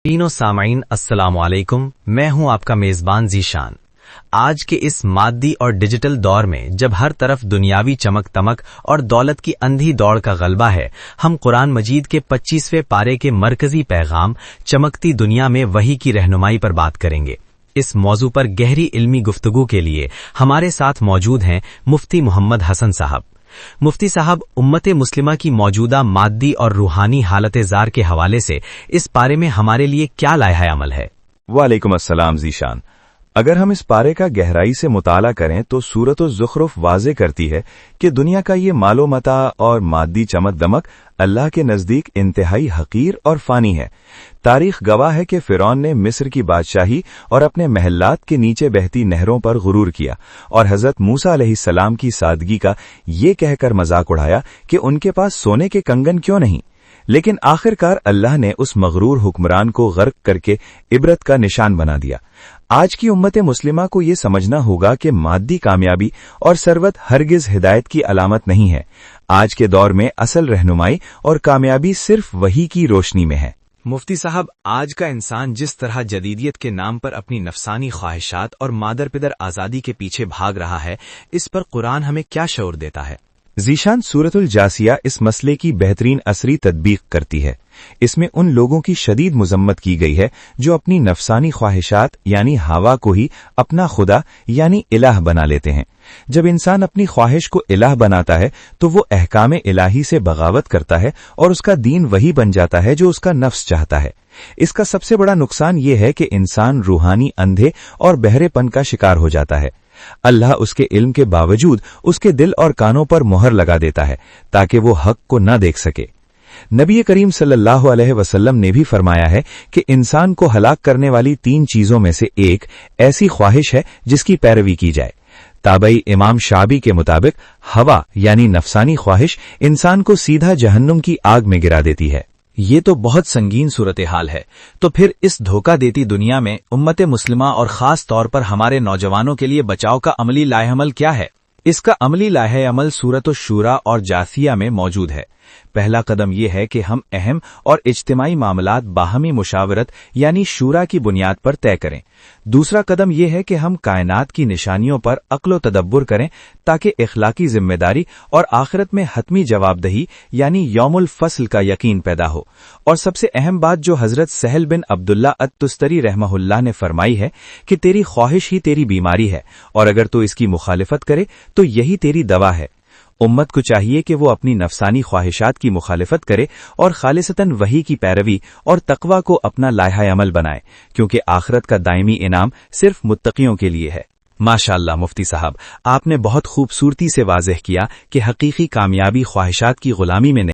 तीनों सामाइन अस्सलाम वालेकुम। मैं हूं आपका मेजबान ज़ीशान। आज के इस मादी और डिजिटल दौर में जब हर तरफ दुनियावी चमक तमक और दौलत की अंधी दौड़ का गलबा है, हम कुरान मजीद के 25वें पारे के मरकजी पैगाम चमकती दुनिया में वही की रहनुमाई पर बात करेंगे। इस मौजू पर गहरी इल्मी गुफ्तगू के लिए हमारे साथ मौजूद हैं मुफ्ती मोहम्मद हसन साहब। मुफ्ती साहब, उम्मत मुस्लिमा की मौजूदा मादी और रूहानी हालत जार के हवाले से इस पारे में हमारे लिए क्या लायहा अमल है? वालेकुम अस्सलाम ज़ीशान। अगर हम इस पारे का गहराई से मुताला करें तो सूरत-उज़्ज़ुख़्रुफ़ वाज़े करती है कि दुनिया का ये मालो मता और मादी चमक दमक अल्लाह के नज़दीक इंतहाई हकीर और फ़ानी है। तारीख गवाह है कि फ़िरौन ने मिस्र की बादशाही और अपने महलात के नीचे बहती नहरों पर गुरूर किया और हज़रत मूसा अलैहिस्सलाम की सादगी का ये कहकर मजाक उड़ाया कि उनके पास सोने के कंगन क्यों नहीं। लेकिन आखिरकार अल्लाह ने उस मगरूर हुक्मरान को गर्क करके इबरत का निशान बना दिया। आज की उम्मत मुस्लिमा को ये समझना होगा कि मादी कामयाबी और सरवत हरगिज हिदायत की अलामत नहीं है। आज के दौर में असल रहनुमाई और कामयाबी सिर्फ वही की रोशनी में है। मुफ्ती साहब, आज का इंसान जिस तरह जदीदियत के नाम पर अपनी नफसानी ख्वाहिशात और मादर पिदर आज़ादी के पीछे भाग रहा है, इस पर कुरान हमें क्या शऊर देता है? ज़ीशान, सूरतुल जासिया इस मसले की बेहतरीन असरी तदबीक करती है। इसमें उन लोगों की शदीद मुजम्मत की गई है जो अपनी नफसानी ख्वाहिशात यानी हवा को ही अपना खुदा यानी इलाह बना लेते हैं। जब इंसान अपनी ख्वाहिश को इलाह बनाता है तो वो अहकाम इलाही से बगावत करता है और उसका दीन वही बन जाता है जो उसका नफ्स चाहता है। इसका सबसे बड़ा नुकसान ये है कि इंसान रूहानी अंधे और बहरेपन का शिकार हो जाता है। अल्लाह उसके इल्म के बावजूद उसके दिल और कानों पर मुहर लगा देता है ताकि वो हक को न देख सके। नबी करीम सल्लल्लाहु अलैहि वसल्लम ने भी फरमाया है कि इंसान को हलाक करने वाली 3 चीजों में से एक ऐसी ख्वाहिश है जिसकी पैरवी की जाए। ताबई इमाम शाबी के मुताबिक हवा यानी नफसानी ख्वाहिश इंसान को सीधा जहन्नुम की आग में गिरा देती है। ये तो बहुत संगीन सूरत हाल है। तो फिर इस धोखा देती दुनिया में उम्मत मुस्लिमा और खास तौर पर हमारे नौजवानों के लिए बचाव का अमली लाहेअमल क्या है? इसका अमली लाहेअमल सूरत शूरा और जासिया में मौजूद है। पहला कदम यह है कि हम अहम और इज्तिमाई मामलात बाहमी मुशावरत यानी शूरा की बुनियाद पर तय करें। दूसरा कदम यह है कि हम कायनात की निशानियों पर अक्ल तदब्बुर करें ताकि इखलाकी जिम्मेदारी और आखिरत में हतमी जवाबदही यानी यौमुल फसल का यकीन पैदा हो। और सबसे अहम बात जो हजरत सहल बिन अब्दुल्ला अत-तुस्तरी रहमहुल्लाह ने फरमाई है कि तेरी ख्वाहिश ही तेरी बीमारी है और अगर तू इसकी मुखालिफत करे तो यही तेरी दवा है। उम्मत को चाहिए कि वो अपनी नफसानी ख्वाहिशात की मुखालिफत करे और खालिसतन वही की पैरवी और तकवा को अपना लायहा अमल बनाए, क्योंकि आखिरत का दायमी इनाम सिर्फ मुत्तकियों के लिए है। माशाअल्लाह मुफ्ती साहब, आपने बहुत खूबसूरती से वाज़ेह किया कि हकीकी कामयाबी ख्वाहिशात की गुलामी में नहीं